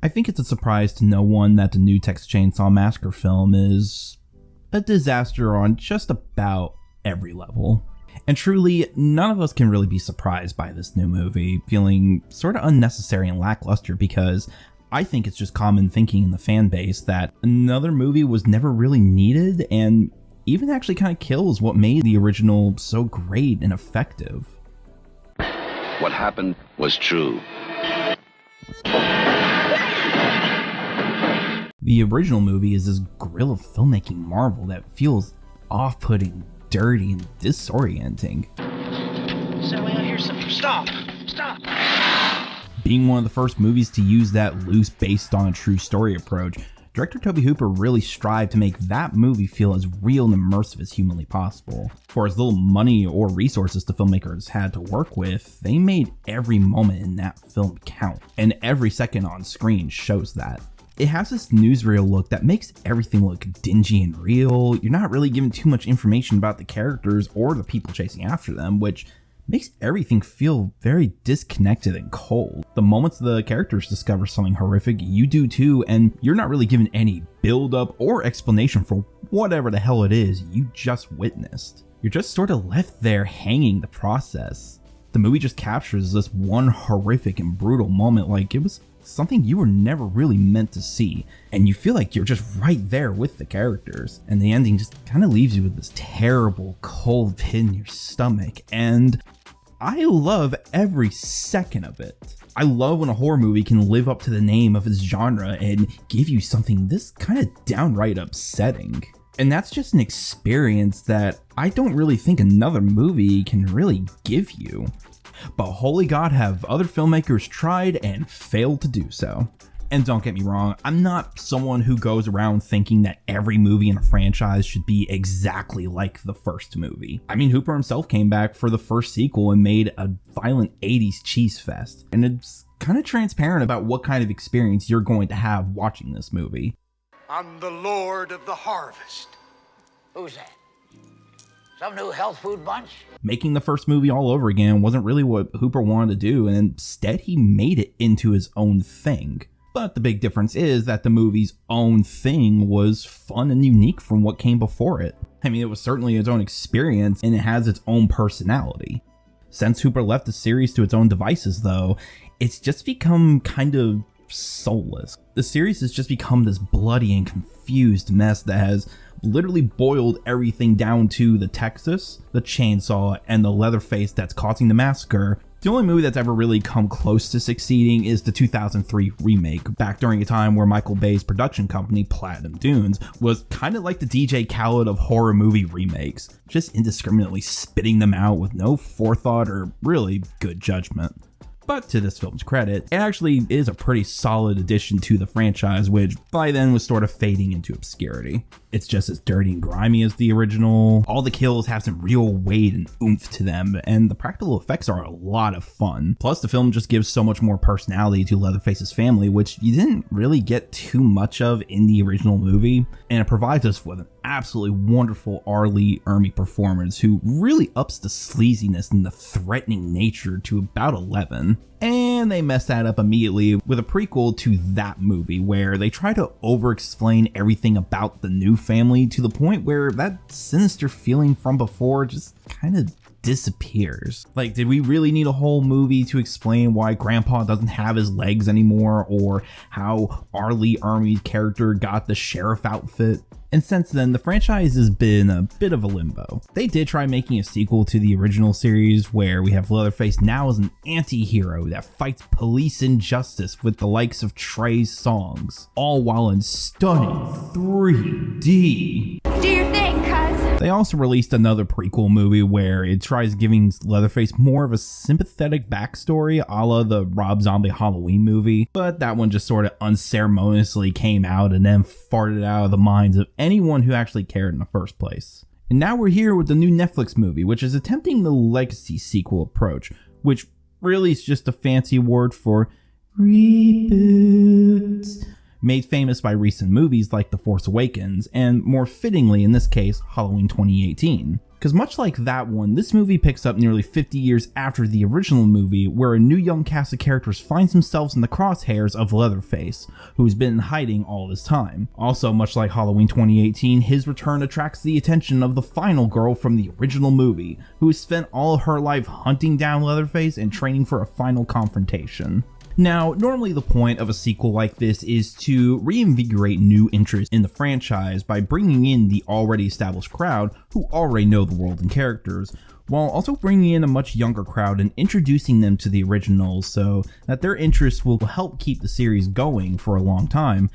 I think it's a surprise to no one that the new Texas Chainsaw Massacre film is a disaster on just about every level. And truly, none of us can really be surprised by this new movie, feeling sort of unnecessary and lackluster, because I think it's just common thinking in the fan base that another movie was never really needed, and even actually kind of kills what made the original so great and effective. What happened was true. The original movie is this guerrilla filmmaking marvel that feels off-putting, dirty, and disorienting. Sally, I hear something. Stop! Being one of the first movies to use that loose based on a true story approach, director Tobe Hooper really strived to make that movie feel as real and immersive as humanly possible. For as little money or resources the filmmakers had to work with, they made every moment in that film count, and every second on screen shows that. It has this newsreel look that makes everything look dingy and real. You're not really given too much information about the characters or the people chasing after them, which makes everything feel very disconnected and cold. The moments the characters discover something horrific, you do too, and you're not really given any build-up or explanation for whatever the hell it is you just witnessed. You're just sort of left there hanging the process. The movie just captures this one horrific and brutal moment like it was something you were never really meant to see, and you feel like you're just right there with the characters, and the ending just kind of leaves you with this terrible cold pit in your stomach, and I love every second of it. I love when a horror movie can live up to the name of its genre and give you something this kind of downright upsetting. And that's just an experience that I don't really think another movie can really give you. But holy God, have other filmmakers tried and failed to do so. And don't get me wrong, I'm not someone who goes around thinking that every movie in a franchise should be exactly like the first movie. I mean, Hooper himself came back for the first sequel and made a violent 80s cheese fest. And it's kind of transparent about what kind of experience you're going to have watching this movie. I'm the Lord of the Harvest. Who's that? Some new health food bunch? Making the first movie all over again wasn't really what Hooper wanted to do, and instead he made it into his own thing. But the big difference is that the movie's own thing was fun and unique from what came before it. I mean, it was certainly its own experience, and it has its own personality. Since Hooper left the series to its own devices, though, it's just become kind of soulless. The series has just become this bloody and confused mess that has literally boiled everything down to the Texas, the chainsaw, and the Leatherface that's causing the massacre. The only movie that's ever really come close to succeeding is the 2003 remake, back during a time where Michael Bay's production company, Platinum Dunes, was kind of like the DJ Khaled of horror movie remakes, just indiscriminately spitting them out with no forethought or really good judgment. But to this film's credit, it actually is a pretty solid addition to the franchise, which by then was sort of fading into obscurity. It's just as dirty and grimy as the original. All the kills have some real weight and oomph to them, and the practical effects are a lot of fun. Plus, the film just gives so much more personality to Leatherface's family, which you didn't really get too much of in the original movie, and it provides us with an absolutely wonderful R. Lee Ermey performance who really ups the sleaziness and the threatening nature to about 11. And they mess that up immediately with a prequel to that movie where they try to over-explain everything about the new family to the point where that sinister feeling from before just kind of disappears. Like, did we really need a whole movie to explain why Grandpa doesn't have his legs anymore, or how R. Lee Ermey's character got the sheriff outfit? And since then, the franchise has been a bit of a limbo. They did try making a sequel to the original series where we have Leatherface now as an anti-hero that fights police injustice with the likes of Trey's songs, all while in stunning 3D. Do your thing, cuz. They also released another prequel movie where it tries giving Leatherface more of a sympathetic backstory a la the Rob Zombie Halloween movie, but that one just sort of unceremoniously came out and then farted out of the minds of anyone who actually cared in the first place. And now we're here with the new Netflix movie, which is attempting the legacy sequel approach, which really is just a fancy word for reboot, made famous by recent movies like The Force Awakens, and more fittingly in this case, Halloween 2018. Because much like that one, this movie picks up nearly 50 years after the original movie, where a new young cast of characters finds themselves in the crosshairs of Leatherface, who's been in hiding all this time. Also, much like Halloween 2018, his return attracts the attention of the final girl from the original movie, who has spent all of her life hunting down Leatherface and training for a final confrontation. Now, normally the point of a sequel like this is to reinvigorate new interest in the franchise by bringing in the already established crowd who already know the world and characters, while also bringing in a much younger crowd and introducing them to the originals so that their interest will help keep the series going for a long time.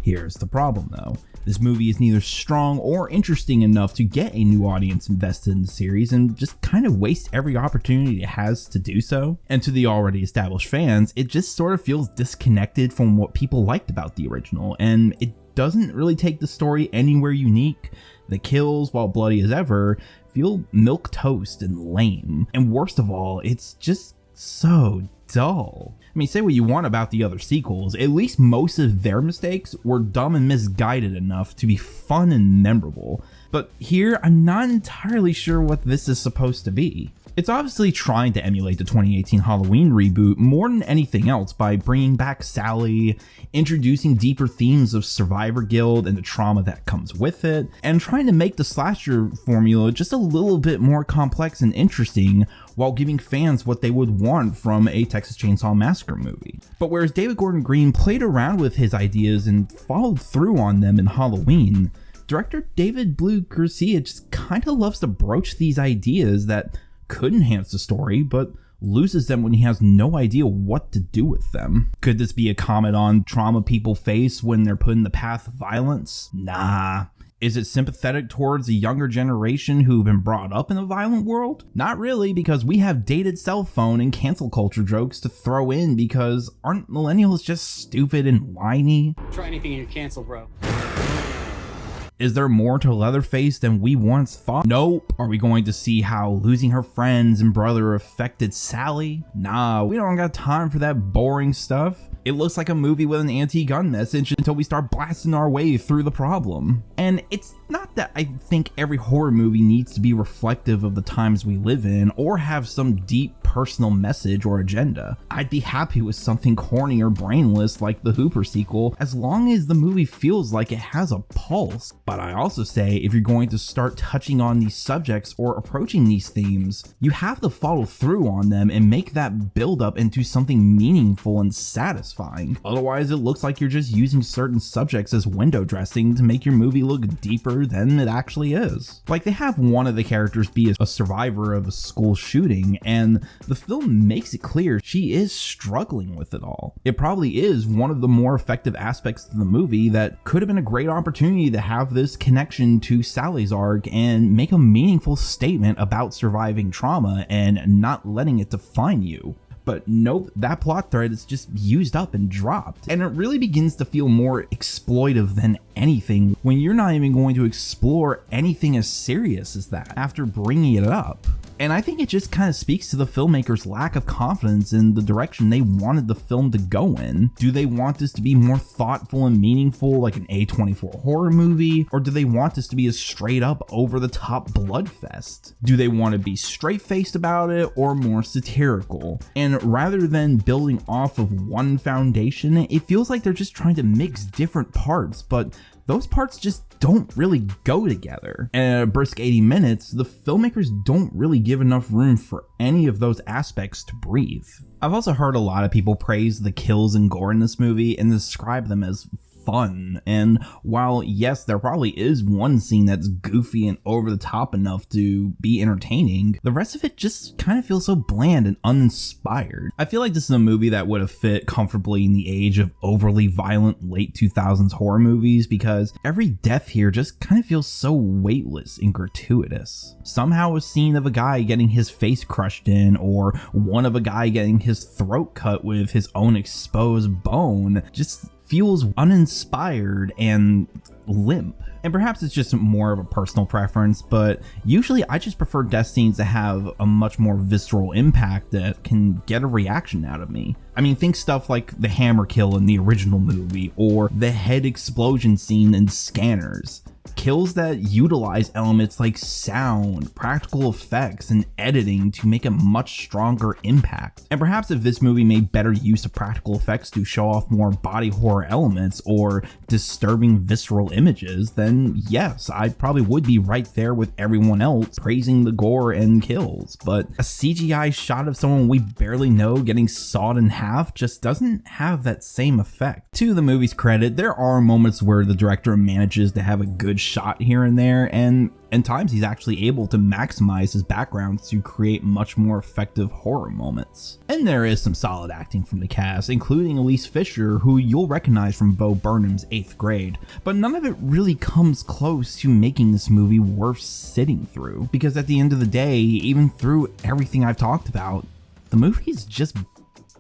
Here's the problem though. This movie is neither strong or interesting enough to get a new audience invested in the series and just kind of wastes every opportunity it has to do so. And to the already established fans, it just sort of feels disconnected from what people liked about the original, and it doesn't really take the story anywhere unique. The kills, while bloody as ever, feel milquetoast and lame. And worst of all, it's just so dull. I mean, say what you want about the other sequels, at least most of their mistakes were dumb and misguided enough to be fun and memorable. But here, I'm not entirely sure what this is supposed to be. It's obviously trying to emulate the 2018 Halloween reboot more than anything else by bringing back Sally, introducing deeper themes of survivor guilt and the trauma that comes with it, and trying to make the slasher formula just a little bit more complex and interesting while giving fans what they would want from a Texas Chainsaw Massacre movie. But whereas David Gordon Green played around with his ideas and followed through on them in Halloween, director David Blue Garcia just kinda loves to broach these ideas that could enhance the story, but loses them when he has no idea what to do with them. Could this be a comment on trauma people face when they're put in the path of violence? Nah. Is it sympathetic towards the younger generation who've been brought up in a violent world? Not really, because we have dated cell phone and cancel culture jokes to throw in, because aren't millennials just stupid and whiny? Try anything and you're canceled, bro. Is there more to Leatherface than we once thought? Nope. Are we going to see how losing her friends and brother affected Sally? Nah, we don't got time for that boring stuff. It looks like a movie with an anti-gun message until we start blasting our way through the problem. And it's not that I think every horror movie needs to be reflective of the times we live in or have some deep personal message or agenda. I'd be happy with something corny or brainless like the Hooper sequel, as long as the movie feels like it has a pulse. But I also say, if you're going to start touching on these subjects or approaching these themes, you have to follow through on them and make that build up into something meaningful and satisfying. Otherwise, it looks like you're just using certain subjects as window dressing to make your movie look deeper than it actually is. Like, they have one of the characters be a survivor of a school shooting, and the film makes it clear she is struggling with it all. It probably is one of the more effective aspects of the movie that could have been a great opportunity to have this connection to Sally's arc and make a meaningful statement about surviving trauma and not letting it define you. But nope, that plot thread is just used up and dropped. And it really begins to feel more exploitive than anything when you're not even going to explore anything as serious as that after bringing it up. And I think it just kind of speaks to the filmmakers' lack of confidence in the direction they wanted the film to go in. Do they want this to be more thoughtful and meaningful like an A24 horror movie? Or do they want this to be a straight up over the top bloodfest? Do they want to be straight faced about it or more satirical? And rather than building off of one foundation, it feels like they're just trying to mix different parts, but those parts just don't really go together. And at a brisk 80 minutes, the filmmakers don't really give enough room for any of those aspects to breathe. I've also heard a lot of people praise the kills and gore in this movie and describe them as fun. And while yes, there probably is one scene that's goofy and over the top enough to be entertaining, the rest of it just kind of feels so bland and uninspired. I feel like this is a movie that would have fit comfortably in the age of overly violent late 2000s horror movies, because every death here just kind of feels so weightless and gratuitous. Somehow a scene of a guy getting his face crushed in, or one of a guy getting his throat cut with his own exposed bone, just feels uninspired and limp. And perhaps it's just more of a personal preference, but usually I just prefer death scenes that have a much more visceral impact that can get a reaction out of me. I mean, think stuff like the hammer kill in the original movie, or the head explosion scene in Scanners. Kills that utilize elements like sound, practical effects, and editing to make a much stronger impact. And perhaps if this movie made better use of practical effects to show off more body horror elements or disturbing visceral images, then yes, I probably would be right there with everyone else praising the gore and kills. But a CGI shot of someone we barely know getting sawed in half just doesn't have that same effect. To the movie's credit, there are moments where the director manages to have a good shot here and there, and times he's actually able to maximize his backgrounds to create much more effective horror moments. And there is some solid acting from the cast, including Elise Fisher, who you'll recognize from Bo Burnham's 8th Grade, but none of it really comes close to making this movie worth sitting through, because at the end of the day, even through everything I've talked about, the movie's just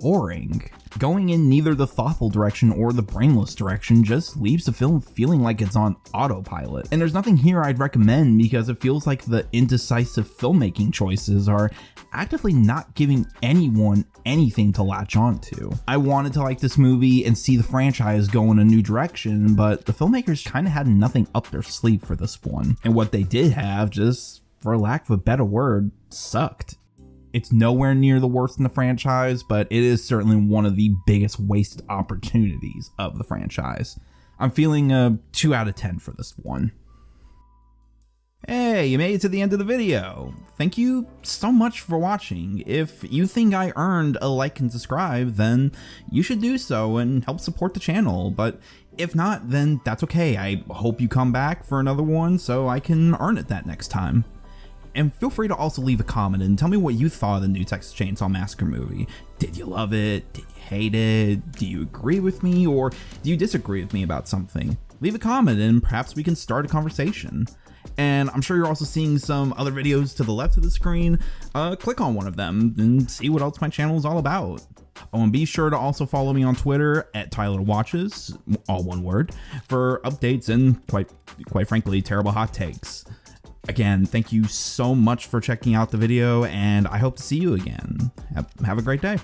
boring. Going in neither the thoughtful direction or the brainless direction just leaves the film feeling like it's on autopilot. And there's nothing here I'd recommend because it feels like the indecisive filmmaking choices are actively not giving anyone anything to latch onto. I wanted to like this movie and see the franchise go in a new direction, but the filmmakers kind of had nothing up their sleeve for this one. And what they did have, just for lack of a better word, sucked. It's nowhere near the worst in the franchise, but it is certainly one of the biggest wasted opportunities of the franchise. I'm feeling a 2 out of 10 for this one. Hey, you made it to the end of the video. Thank you so much for watching. If you think I earned a like and subscribe, then you should do so and help support the channel. But if not, then that's okay. I hope you come back for another one so I can earn it that next time. And feel free to also leave a comment and tell me what you thought of the new Texas Chainsaw Massacre movie. Did you love it? Did you hate it? Do you agree with me, or do you disagree with me about something? Leave a comment and perhaps we can start a conversation. And I'm sure you're also seeing some other videos to the left of the screen. Click on one of them and see what else my channel is all about. Oh, and be sure to also follow me on Twitter at TylerWatches, all one word, for updates and quite frankly, terrible hot takes. Again, thank you so much for checking out the video, and I hope to see you again. Have a great day.